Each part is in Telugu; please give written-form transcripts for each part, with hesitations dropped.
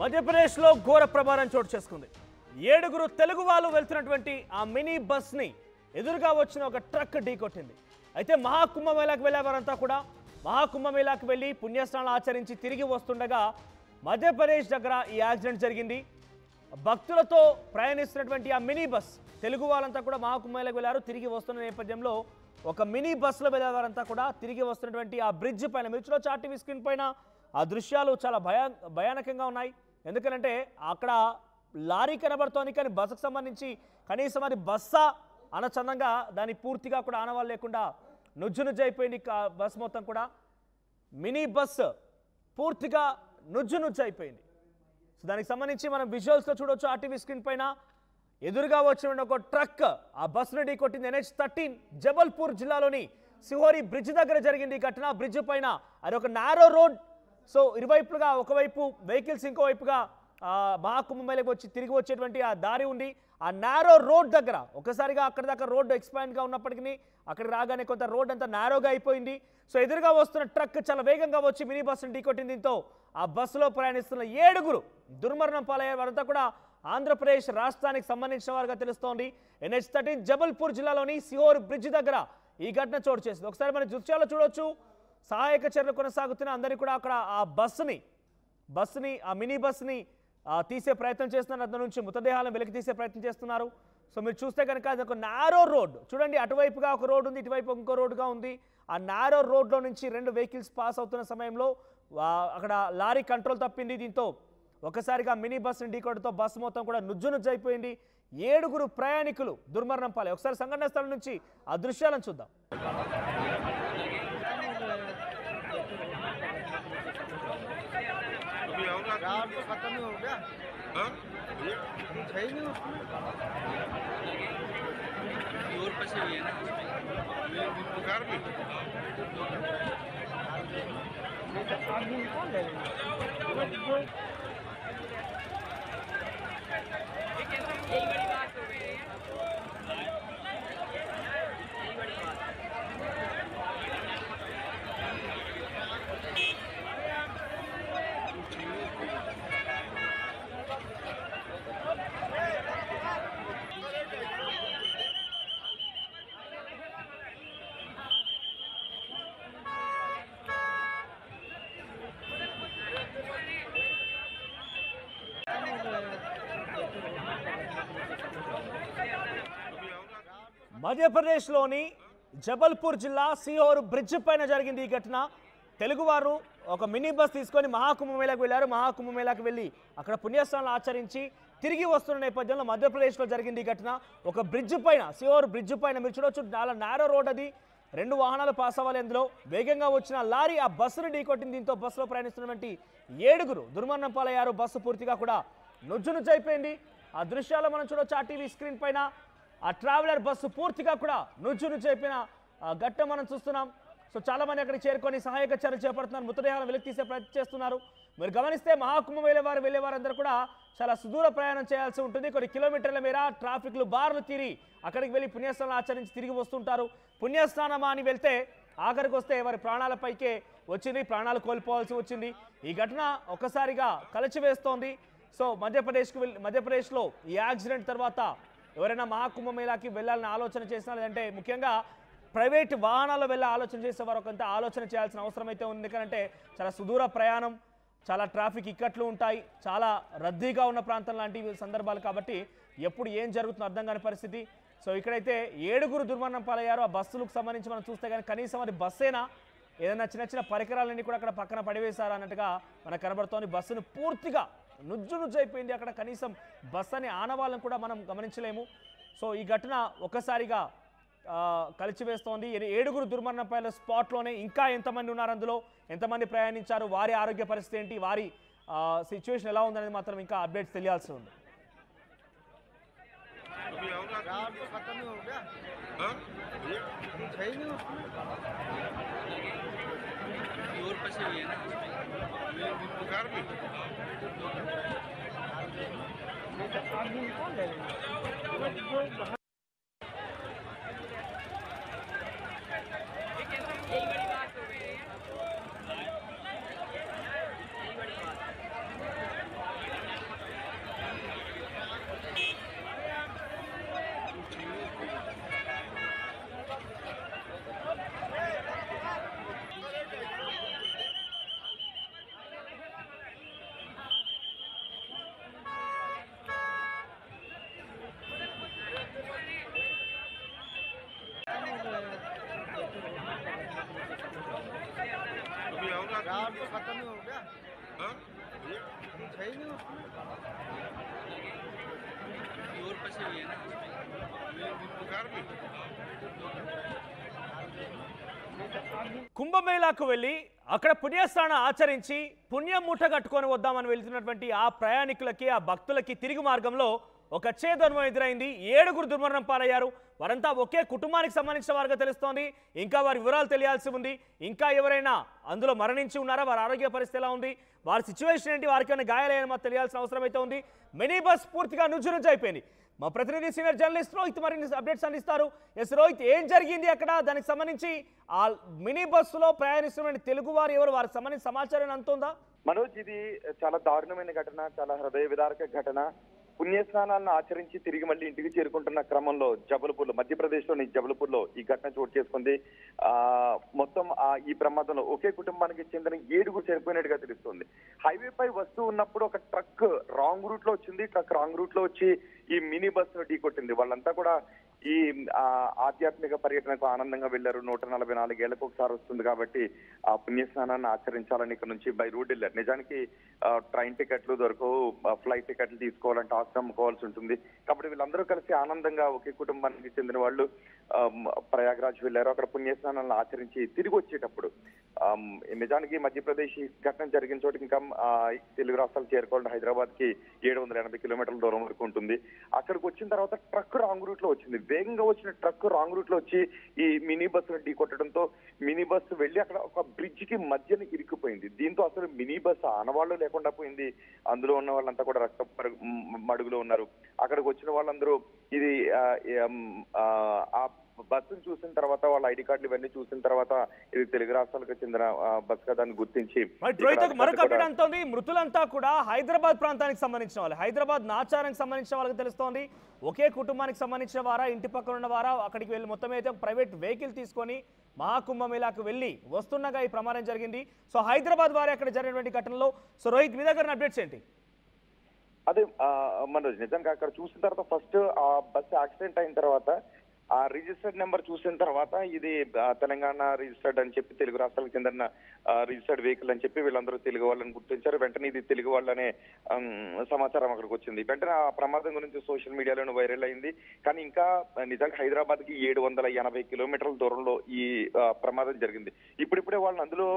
మధ్యప్రదేశ్లో ఘోర ప్రమాదం చోటు చేసుకుంది. 7గురు తెలుగు వాళ్ళు వెళ్తున్నటువంటి ఆ మినీ బస్ని ఎదురుగా వచ్చిన ఒక ట్రక్ ఢీకొట్టింది. అయితే మహాకుంభమేళాకు వెళ్ళే వారంతా కూడా మహాకుంభమేళాకు వెళ్ళి పుణ్యస్నానాలు ఆచరించి తిరిగి వస్తుండగా మధ్యప్రదేశ్ దగ్గర ఈ యాక్సిడెంట్ జరిగింది. భక్తులతో ప్రయాణిస్తున్నటువంటి ఆ మినీ బస్, తెలుగు వాళ్ళంతా కూడా మహాకుంభమేళాకు వెళ్ళారు. తిరిగి వస్తున్న నేపథ్యంలో ఒక మినీ బస్సులో వెళ్ళే వారంతా కూడా తిరిగి వస్తున్నటువంటి ఆ బ్రిడ్జ్ పైన, మీరు చూడొచ్చు ఆ టీవీ స్క్రీన్ పైన ఆ దృశ్యాలు చాలా భయానకంగా ఉన్నాయి. ఎందుకంటే అక్కడ లారీ కనబడుతోంది, కానీ బస్సుకు సంబంధించి కనీసం అది బస్సా అనచందంగా దాని పూర్తిగా కూడా ఆనవాళ్ళు లేకుండా నుజ్జు అయిపోయింది. బస్ మొత్తం కూడా మినీ బస్ పూర్తిగా నుజ్జు అయిపోయింది. సో దానికి సంబంధించి మనం విజువల్స్లో చూడవచ్చు ఆ టీవీ స్క్రీన్ పైన. ఎదురుగా వచ్చిన ఒక ట్రక్ ఆ బస్సును ఢీకొట్టింది. NH13 జబల్పూర్ జిల్లాలోని సిహోరి బ్రిడ్జ్ దగ్గర జరిగింది ఈ ఘటన. బ్రిడ్జ్ పైన అది ఒక నారో రోడ్. సో ఇరువైపులుగా ఒకవైపు వెహికల్స్, ఇంకోవైపుగా మహాకుంభమేళకు వచ్చి తిరిగి వచ్చేటువంటి ఆ దారి ఉంది. ఆ నారో రోడ్ దగ్గర ఒకసారిగా అక్కడి దాకా రోడ్డు ఎక్స్పాండ్గా ఉన్నప్పటికీ అక్కడికి రాగానే కొంత రోడ్ అంతా నారోగా అయిపోయింది. సో ఎదురుగా వస్తున్న ట్రక్ చాలా వేగంగా వచ్చి మినీ బస్సును ఢీకొట్టింది. దీంతో ఆ బస్సులో ప్రయాణిస్తున్న 7గురు దుర్మరణం పాలయ్యే వారంతా కూడా ఆంధ్రప్రదేశ్ రాష్ట్రానికి సంబంధించిన వారుగా తెలుస్తోంది. NH13 జబల్పూర్ జిల్లాలోని సిహోర్ బ్రిడ్జ్ దగ్గర ఈ ఘటన చోటు చేసింది. ఒకసారి మన దృశ్యాల్లో చూడొచ్చు. సహాయక చర్యలు కొనసాగుతున్న అందరికీ కూడా అక్కడ ఆ బస్సుని ఆ మినీ బస్ని తీసే ప్రయత్నం చేస్తున్నారు. అతని నుంచి మృతదేహాలను వెలికి తీసే ప్రయత్నం చేస్తున్నారు. సో మీరు చూస్తే కనుక అది ఒక నారో రోడ్ చూడండి. అటువైపుగా ఒక రోడ్ ఉంది, ఇటువైపు ఇంకో రోడ్డుగా ఉంది. ఆ నారో రోడ్లో నుంచి 2 వెహికల్స్ పాస్ అవుతున్న సమయంలో అక్కడ లారీ కంట్రోల్ తప్పింది. దీంతో ఒకసారిగా మినీ బస్సుని ఢీకొట్టడంతో బస్సు మొత్తం కూడా నుజ్జు అయిపోయింది. 7గురు ప్రయాణికులు దుర్మరణం పాలే. ఒకసారి సంఘటన స్థలం నుంచి ఆ దృశ్యాలను చూద్దాం. खत्म ही हो गया। हाँ? है नहीं उसमें। और फंसी हुई है ना उसमें। कार भी। आदमी कौन ले लेंगे? यही बड़ी बात हो गई है। మధ్యప్రదేశ్లోని జబల్పూర్ జిల్లా సిహోర్ బ్రిడ్జ్ పైన జరిగింది ఈ ఘటన. తెలుగువారు ఒక మినీ బస్ తీసుకొని మహాకుంభమేళాకు వెళ్ళారు. మహాకుంభమేళాకు వెళ్ళి అక్కడ పుణ్యస్నానాలు ఆచరించి తిరిగి వస్తున్న నేపథ్యంలో మధ్యప్రదేశ్లో జరిగింది ఈ ఘటన. ఒక బ్రిడ్జ్ పైన, సిహోర్ బ్రిడ్జ్ పైన మీరు చూడొచ్చు, చాలా నారో రోడ్ అది. 2 వాహనాలు పాస్ అవ్వాలి. అందులో వేగంగా వచ్చిన లారీ ఆ బస్సును ఢీకొట్టింది. దీంతో బస్సులో ప్రయాణిస్తున్నటువంటి 7గురు దుర్మరణం పాలయ్యారు. బస్సు పూర్తిగా కూడా నుజ్జు అయిపోయింది. ఆ దృశ్యాలు మనం చూడొచ్చు ఆ టీవీ స్క్రీన్ పైన. ఆ ట్రావెలర్ బస్సు పూర్తిగా కూడా నుజ్జు అయిపోయిన ఘట్టం మనం చూస్తున్నాం. సో చాలా మంది అక్కడికి చేరుకొని సహాయక చర్యలు చేపడుతున్నారు. మృతదేహాలను వెలికి తీసే ప్రయత్నం చేస్తున్నారు. మీరు గమనిస్తే మహాకుంభం వెళ్ళే వారందరూ కూడా చాలా సుదూర ప్రయాణం చేయాల్సి ఉంటుంది. కొన్ని కిలోమీటర్ల మేర ట్రాఫిక్లు బార్లు తీరి అక్కడికి వెళ్ళి పుణ్యస్నానం ఆచరించి తిరిగి వస్తుంటారు. పుణ్యస్నానమా అని వెళ్తే ఆఖరికి వస్తే వారి ప్రాణాలపైకే వచ్చింది, ప్రాణాలు కోల్పోవాల్సి వచ్చింది. ఈ ఘటన ఒక్కసారిగా కలిచివేస్తోంది. సో మధ్యప్రదేశ్లో ఈ యాక్సిడెంట్ తర్వాత ఎవరైనా మహాకుంభమేళాకి వెళ్ళాలని ఆలోచన చేసినా, లేదంటే ముఖ్యంగా ప్రైవేట్ వాహనాల్లో వెళ్ళే ఆలోచన చేసేవారు కొంత ఆలోచన చేయాల్సిన అవసరం అయితే ఉంది. ఎందుకంటే చాలా సుదూర ప్రయాణం, చాలా ట్రాఫిక్ ఇక్కట్లు ఉంటాయి, చాలా రద్దీగా ఉన్న ప్రాంతం లాంటి సందర్భాలు. కాబట్టి ఎప్పుడు ఏం జరుగుతుందో అర్థం కాని పరిస్థితి. సో ఇక్కడైతే 7గురు దుర్మరణం పాలయ్యారు. ఆ బస్సులకు సంబంధించి మనం చూస్తే కానీ కనీసం అది బస్సేనా, ఏదైనా చిన్న పరికరాలన్నీ కూడా అక్కడ పక్కన పడివేశారు అన్నట్టుగా మనకు కనబడుతోంది. బస్సును పూర్తిగా నుజ్జు అయిపోయింది. అక్కడ కనీసం బస్ అని ఆనవాళ్ళని కూడా మనం గమనించలేము. సో ఈ ఘటన ఒక్కసారిగా కలిచివేస్తోంది. 7గురు దుర్మరణం పాలైన స్పాట్లోనే ఇంకా ఎంతమంది ఉన్నారు, అందులో ఎంతమంది ప్రయాణించారు, వారి ఆరోగ్య పరిస్థితి ఏంటి, వారి సిచ్యువేషన్ ఎలా ఉందనేది మాత్రం ఇంకా అప్డేట్స్ తెలియాల్సి ఉంది. और फंसी हुई है ना उसमें। कार भी। आदमी कौन ले लेंगे? हाँ ये है नहीं उसमें और फंसी हुई है ना ये कार में కుంభమేళాకు వెళ్ళి అక్కడ పుణ్యస్నానం ఆచరించి పుణ్యం మూట కట్టుకొని వద్దామని వెళ్తున్నటువంటి ఆ ప్రయాణికులకి ఆ భక్తులకి తిరిగి మార్గంలో ఒక చేదు అనుభవం ఎదురైంది. 7గురు దుర్మరణం పాలయ్యారు. వారంతా ఒకే కుటుంబానికి సంబంధించిన వారుగా తెలుస్తోంది. ఇంకా వారి వివరాలు తెలియాల్సి ఉంది. ఇంకా ఎవరైనా అందులో మరణించి ఉన్నారా, వారి ఆరోగ్య పరిస్థితి ఎలా ఉంది, వారి సిచ్యువేషన్ ఏంటి, వారికి ఏమైనా గాయాలైన మాకు తెలియాల్సిన అవసరం అయితే ఉంది. మినీ బస్ పూర్తిగా నుంచి అయిపోయింది. మా ప్రతినిధి సీనియర్ జర్నలిస్ట్ రోహిత్ మరిన్ని అప్డేట్స్ అందిస్తారు. ఎస్ రోహిత్, ఏం జరిగింది అక్కడ, దానికి సంబంధించి ఆ మినీ బస్సులో ప్రయాణిస్తున్న తెలుగు వారు ఎవరు, వారికి సంబంధించిన సమాచారం అంతుందా? మనోజ్, ఇది చాలా దారుణమైన ఘటన, చాలా హృదయ విదారక ఘటన. పుణ్యస్నానాలను ఆచరించి తిరిగి మళ్ళీ ఇంటికి చేరుకుంటున్న క్రమంలో జబల్పూర్లో, మధ్యప్రదేశ్లోని జబల్పూర్లో ఈ ఘటన చోటు చేసుకుంది. మొత్తం ఈ ప్రమాదంలో ఒకే కుటుంబానికి చెందిన 7గురు చనిపోయినట్టుగా తెలుస్తుంది. హైవేపై వస్తూ ఉన్నప్పుడు ఒక ట్రక్ రాంగ్ రూట్ లో వచ్చింది. ట్రక్ రాంగ్ రూట్ లో వచ్చి ఈ మినీ బస్సు ఢీకొట్టింది. వాళ్ళంతా కూడా ఈ ఆధ్యాత్మిక పర్యటనకు ఆనందంగా వెళ్లారు. 144 ఏళ్లకు ఒకసారి వస్తుంది కాబట్టి ఆ పుణ్యస్నానాన్ని ఆచరించాలని ఇక్కడ నుంచి బై రోడ్ వెళ్ళారు. నిజానికి ట్రైన్ టికెట్లు దొరకవు, ఫ్లైట్ టికెట్లు తీసుకోవాలంటే ఆస్తి అమ్ముకోవాల్సి ఉంటుంది. కాబట్టి వీళ్ళందరూ కలిసి ఆనందంగా ఒకే కుటుంబానికి చెందిన వాళ్ళు ప్రయాగ్రాజ్ వెళ్లారు. అక్కడ పుణ్యస్నానాలను ఆచరించి తిరిగి వచ్చేటప్పుడు నిజానికి మధ్యప్రదేశ్ ఘటన జరిగిన చోటు ఇంకా తెలుగు రాష్ట్రాలు చేరుకోవాలంటే హైదరాబాద్ కి 780 కిలోమీటర్ల దూరం వరకు ఉంటుంది. అక్కడికి వచ్చిన తర్వాత ట్రక్ రాంగ్ రూట్ లో వచ్చింది. వేగంగా వచ్చిన ట్రక్ రాంగ్ రూట్ లో వచ్చి ఈ మినీ బస్సును ఢీ కొట్టడంతో మినీ బస్సు వెళ్లి అక్కడ ఒక బ్రిడ్జ్ కి మధ్యన ఇరుక్కుపోయింది. దీంతో అసలు మినీ బస్సు ఆనవాళ్లు లేకుండా పోయింది. అందులో ఉన్న వాళ్ళంతా కూడా రక్త మడుగులో ఉన్నారు. అక్కడికి వచ్చిన వాళ్ళందరూ ఇది ఆ బస్సును చూసిన తర్వాత, వాళ్ళ ఐడి కార్డులు ఇవన్నీ చూసిన తర్వాత ఇది తెలుగు రాష్ట్రాలకు చెందిన బస్ కదా అని గుర్తించి మరొక అప్డేట్ అంతోంది. మృతులంతా కూడా హైదరాబాద్ ప్రాంతానికి సంబంధించిన వాళ్ళు, హైదరాబాద్ నాచారానికి సంబంధించిన వాళ్ళకి తెలుస్తోంది. ఒకే కుటుంబానికి సంబంధించిన వారా, ఇంటి పక్కన ఉన్న వారా, అక్కడికి వెళ్ళి మొత్తం అయితే ప్రైవేట్ వెహికల్ తీసుకొని మహాకుంభమేళాకు వెళ్ళి వస్తుండగా ఈ ప్రమాదం జరిగింది. సో హైదరాబాద్ వారి అక్కడ జరిగినటువంటి ఘటనలో సో రోహిత్, మీ దగ్గర అప్డేట్స్ ఏంటి? అదే మనోజ్, నిజంగా అక్కడ చూసిన తర్వాత ఫస్ట్ ఆ బస్సు యాక్సిడెంట్ అయిన తర్వాత ఆ రిజిస్టర్డ్ నెంబర్ చూసిన తర్వాత ఇది తెలంగాణ రిజిస్టర్డ్ అని చెప్పి, తెలుగు రాష్ట్రాలకు చెందిన రిజిస్టర్డ్ వెహికల్ అని చెప్పి వీళ్ళందరూ తెలుగు వాళ్ళని గుర్తించారు. వెంటనే ఇది తెలుగు వాళ్ళనే సమాచారం అక్కడికి వచ్చింది. వెంటనే ఆ ప్రమాదం గురించి సోషల్ మీడియాలోనే వైరల్ అయింది. కానీ ఇంకా నిజంగా హైదరాబాద్ కి 780 కిలోమీటర్ల దూరంలో ఈ ప్రమాదం జరిగింది. ఇప్పుడిప్పుడే వాళ్ళని అందులో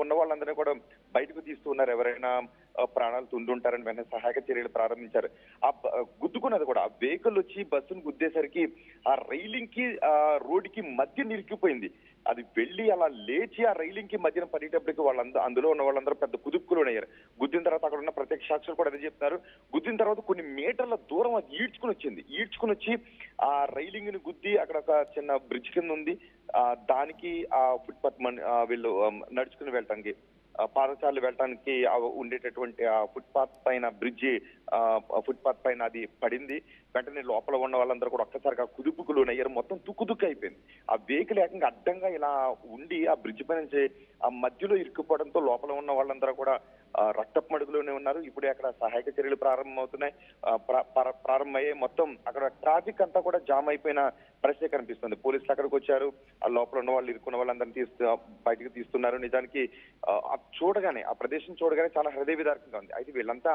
ఉన్న వాళ్ళందరినీ కూడా బయటకు తీస్తున్నారు. ఎవరైనా ప్రాణాలు తుండుంటారని వెంటనే సహాయక చర్యలు ప్రారంభించారు. ఆ గుద్దుకున్నది కూడా ఆ వెహికల్ వచ్చి బస్సును గుద్దేసరికి ఆ రైలింగ్ కి రోడ్ కి మధ్య నిలికిపోయింది. అది వెళ్లి అలా లేచి ఆ రైలింగ్ కి మధ్యన పడేటప్పటికి అందులో ఉన్న వాళ్ళందరూ పెద్ద కుదుపుకులు అయ్యారు. గుద్దిన తర్వాత అక్కడ ఉన్న ప్రత్యక్ష సాక్షులు కూడా అదే చెప్తున్నారు. గుద్దిన తర్వాత కొన్ని మీటర్ల దూరం అది ఈడ్చుకుని వచ్చి ఆ రైలింగ్ ని గుద్ది అక్కడ ఒక చిన్న బ్రిడ్జ్ కింద ఉంది. దానికి ఆ ఫుట్పాత్ వీళ్ళు నడుచుకుని వెళ్ళటానికి, పాదచారులు వెళ్ళటానికి ఉండేటటువంటి ఆ ఫుట్పాత్ పైన బ్రిడ్జి ఫుట్పాత్ పైన అది పడింది. వెంటనే లోపల ఉన్న వాళ్ళందరూ కూడా ఒక్కసారిగా కుదుపుకులు అయ్యారు. మొత్తం తుక్కు అయిపోయింది. ఆ వెహికల్ ఏకంగా అడ్డంగా ఇలా ఉండి ఆ బ్రిడ్జ్ పై నుంచి ఆ మధ్యలో ఇరుక్కుపోవడంతో లోపల ఉన్న వాళ్ళందరూ కూడా రక్తపు మడుగులోనే ఉన్నారు. ఇప్పుడే అక్కడ సహాయక చర్యలు ప్రారంభమయ్యాయి. మొత్తం అక్కడ ట్రాఫిక్ అంతా కూడా జామ్ అయిపోయిన పరిస్థితి కనిపిస్తుంది. పోలీసులు అక్కడికి వచ్చారు. ఆ లోపల ఉన్న వాళ్ళు, ఇరుక్కున్న వాళ్ళందరినీ బయటకు తీస్తున్నారు. నిజానికి చూడగానే, ఆ ప్రదేశం చూడగానే చాలా హృదయ విదారకంగా ఉంది. అయితే వీళ్ళంతా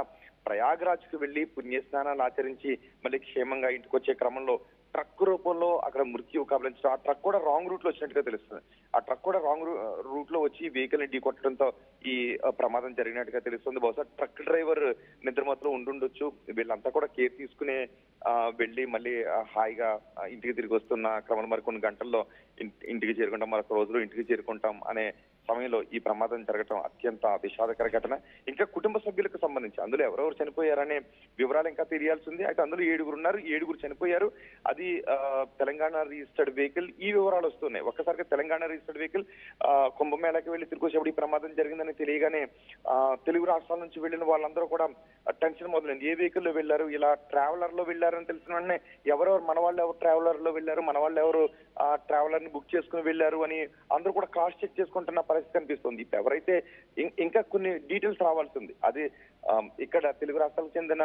ప్రయాగ్రాజ్ కు వెళ్లి పుణ్యస్నానాలు ఆచరించి మళ్ళీ క్షేమంగా ఇంటికి వచ్చే క్రమంలో ట్రక్ రూపంలో అక్కడ మృత్యు కబలించడం, ఆ ట్రక్ కూడా రాంగ్ రూట్ లో వచ్చినట్టుగా తెలుస్తుంది. ఆ ట్రక్ కూడా రాంగ్ రూట్ లో వచ్చి వెహికల్ ని ఢీ కొట్టడంతో ఈ ప్రమాదం జరిగినట్టుగా తెలుస్తుంది. బహుశా ట్రక్ డ్రైవర్ నిద్రమత్తులో ఉండుండొచ్చు. వీళ్ళంతా కూడా కేర్ తీసుకునే వెళ్ళి మళ్ళీ హాయిగా ఇంటికి తిరిగి వస్తున్న క్రమంలో మరికొన్ని గంటల్లో ఇంటికి చేరుకుంటాం, మరొక రోజులో ఇంటికి చేరుకుంటాం అనే సమయంలో ఈ ప్రమాదం జరగడం అత్యంత విషాదకర ఘటన. ఇంకా కుటుంబ సభ్యులకు సంబంధించి అందులో ఎవరెవరు చనిపోయారనే వివరాలు ఇంకా తెలియాల్సి ఉంది. అయితే అందులో 7గురు ఉన్నారు, 7గురు చనిపోయారు. అది తెలంగాణ రిజిస్టర్డ్ వెహికల్. ఈ వివరాలు వస్తున్నాయి. ఒక్కసారిగా తెలంగాణ రిజిస్టర్డ్ వెహికల్ కుంభమేళాకి వెళ్లి తిరిగి వచ్చేప్పుడు ఈ ప్రమాదం జరిగిందని తెలియగానే తెలుగు రాష్ట్రాల నుంచి వెళ్లిన వాళ్ళందరూ కూడా టెన్షన్ మొదలైంది. ఏ వెహికల్ లో వెళ్లారు, ఇలా ట్రావెలర్ లో వెళ్లారని తెలిసిన వెంటనే ఎవరెవరు, మన వాళ్ళు ఎవరు ట్రావెలర్ లో వెళ్లారు, మన వాళ్ళు ఎవరు ట్రావెలర్ ని బుక్ చేసుకుని వెళ్లారు అని అందరూ కూడా క్రాస్ చెక్ చేసుకుంటున్న పరిస్థితి కనిపిస్తుంది. ఇప్పుడు ఎవరైతే ఇంకా కొన్ని డీటెయిల్స్ రావాల్సి ఉంది. అది ఇక్కడ తెలుగు రాష్ట్రాలకు చెందిన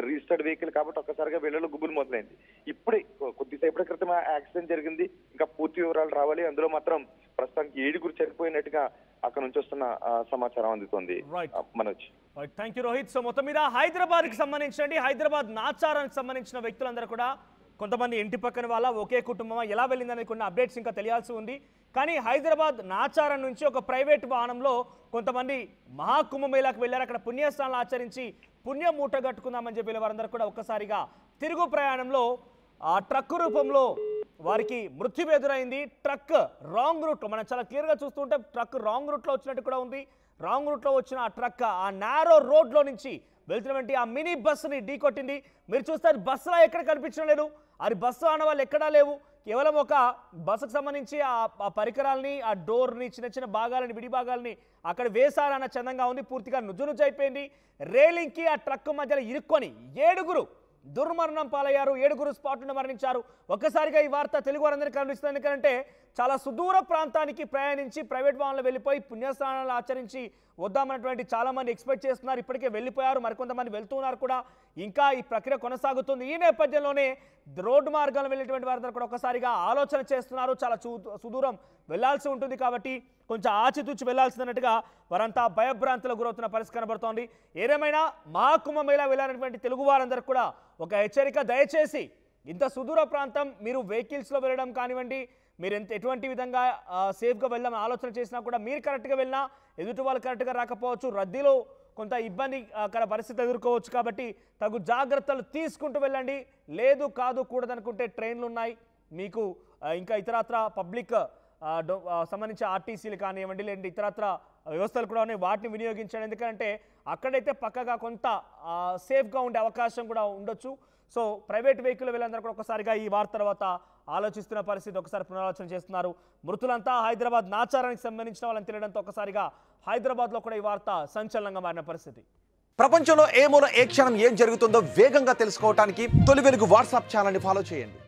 రిజిస్టర్డ్ వెహికల్ కాబట్టి ఒక్కసారిగా వీళ్ళలో గుబులు మొదలైంది. ఇప్పుడే కొద్దిసేపటి క్రితం యాక్సిడెంట్ జరిగింది, ఇంకా పూర్తి వివరాలు రావాలి. అందులో మాత్రం ప్రస్తుతానికి 7 చనిపోయినట్టుగా అక్కడ నుంచి వస్తున్న సమాచారం అందుతోంది. Manoj, thank you Rohit. So మొత్తం మీద హైదరాబాద్ కి సంబంధించి హైదరాబాద్ నాచారానికి సంబంధించిన వ్యక్తులందరూ కూడా కొంతమంది ఇంటి పక్కన వాళ్ళ ఒకే కుటుంబమా ఎలా వెళ్ళిందనే కొన్ని అప్డేట్స్ ఇంకా తెలియాల్సి ఉంది. కానీ హైదరాబాద్ నాచారం నుంచి ఒక ప్రైవేట్ వాహనంలో కొంతమంది మహాకుంభమేళాకు వెళ్ళారు. అక్కడ పుణ్యస్నానాలు ఆచరించి పుణ్యం మూట కట్టుకుందామని చెప్పి వారందరూ కూడా ఒక్కసారిగా తిరుగు ప్రయాణంలో ఆ ట్రక్ రూపంలో వారికి మృత్యు ఎదురైంది. ట్రక్ రాంగ్ రూట్లో, మనం చాలా క్లియర్గా చూస్తుంటే ట్రక్ రాంగ్ రూట్లో వచ్చినట్టు కూడా ఉంది. రాంగ్ రూట్లో వచ్చిన ఆ ట్రక్ ఆ నారో రోడ్లో నుంచి వెళ్తున్నటువంటి ఆ మినీ బస్సుని ఢీకొట్టింది. మీరు చూస్తే బస్సులో ఎక్కడ కనిపించడం లేదు, అది బస్సు ఆనవాళ్ళు ఎక్కడా లేవు. కేవలం ఒక బస్సుకు సంబంధించి ఆ పరికరాలని, ఆ డోర్ని, చిన్న చిన్న భాగాలని, విడి భాగాలని అక్కడ వేశారన్న చందంగా ఉంది. పూర్తిగా నుజ్జు అయిపోయింది. రేలింగ్కి ఆ ట్రక్ మధ్యలో ఇరుక్కొని 7 దుర్మరణం పాలయ్యారు. 7 స్పాట్ను మరణించారు. ఒక్కసారిగా ఈ వార్త తెలుగు వారందరికీ కనిపిస్తుంది. ఎందుకంటే చాలా సుదూర ప్రాంతానికి ప్రయాణించి ప్రైవేట్ వాహనంలో వెళ్ళిపోయి పుణ్యస్నానాలు ఆచరించి వద్దామన్నటువంటి చాలామంది ఎక్స్పెక్ట్ చేస్తున్నారు. ఇప్పటికే వెళ్ళిపోయారు, మరికొంతమంది వెళ్తున్నారు కూడా. ఇంకా ఈ ప్రక్రియ కొనసాగుతుంది. ఈ నేపథ్యంలోనే రోడ్డు మార్గాలు వెళ్ళేటువంటి వారందరూ కూడా ఒకసారిగా ఆలోచన చేస్తున్నారు. చాలా సుదూరం వెళ్లాల్సి ఉంటుంది కాబట్టి కొంచెం ఆచితూచి వెళ్లాల్సిందన్నట్టుగా వారంతా భయభ్రాంతులకు గురవుతున్న పరిస్థితి కనబడుతోంది. ఏదేమైనా మహాకుంభమేళా వెళ్ళినటువంటి తెలుగు వారందరూ కూడా ఒక హెచ్చరిక, దయచేసి ఇంత సుదూర ప్రాంతం మీరు వెహికల్స్లో వెళ్ళడం కానివ్వండి, మీరు ఎటువంటి విధంగా సేఫ్గా వెళ్ళాలని ఆలోచన చేసినా కూడా మీరు కరెక్ట్గా వెళ్ళినా ఎదుటి వాళ్ళు కరెక్ట్గా రాకపోవచ్చు, రద్దీలో కొంత ఇబ్బందికర పరిస్థితి ఎదుర్కోవచ్చు. కాబట్టి తగు జాగ్రత్తలు తీసుకుంటూ వెళ్ళండి. లేదు కాదు కూడదనుకుంటే ట్రైన్లు ఉన్నాయి మీకు, ఇంకా ఇతరత్ర పబ్లిక్ సంబంధించి ఆర్టీసీలు కానివ్వండి, లేదంటే ఇతరత్ర వ్యవస్థలు కూడా ఉన్నాయి, వాటిని వినియోగించండి. ఎందుకంటే అక్కడైతే పక్కగా కొంత సేఫ్గా ఉండే అవకాశం కూడా ఉండొచ్చు. సో ప్రైవేట్ వెహికల్ వెళ్ళందరూ కూడా ఒకసారిగా ఈ వార్త తర్వాత ఆలోచిస్తున్న పరిస్థితి ఒకసారి పునరాలోచన చేస్తున్నారు. మృతులంతా హైదరాబాద్ నాచారానికి సంబంధించిన వాళ్ళని తెలియడంతో ఒకసారిగా హైదరాబాద్లో కూడా ఈ వార్త సంచలనంగా మారిన పరిస్థితి. ప్రపంచంలో ఏ మూల ఏ క్షణం ఏం జరుగుతుందో వేగంగా తెలుసుకోవడానికి తొలి వెలుగు వాట్సాప్ ఛానల్ని ఫాలో చేయండి.